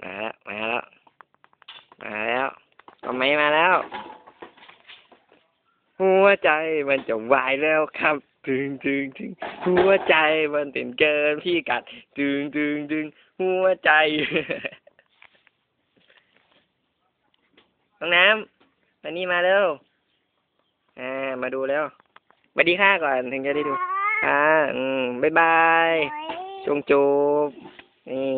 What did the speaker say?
มาแล้วมาแล้วมาแล้วทำไมมาแล้วหัวใจมันจะวายแล้วครับถึงหัวใจมันเต้นเกินพี่กัดดึงหัวใจ น้องน้ำมานี่มาเร็วมาดูแล้วสวัสดีค่ะก่อนถึงจะได้ดูบ๊ายบายจุงจูบนี่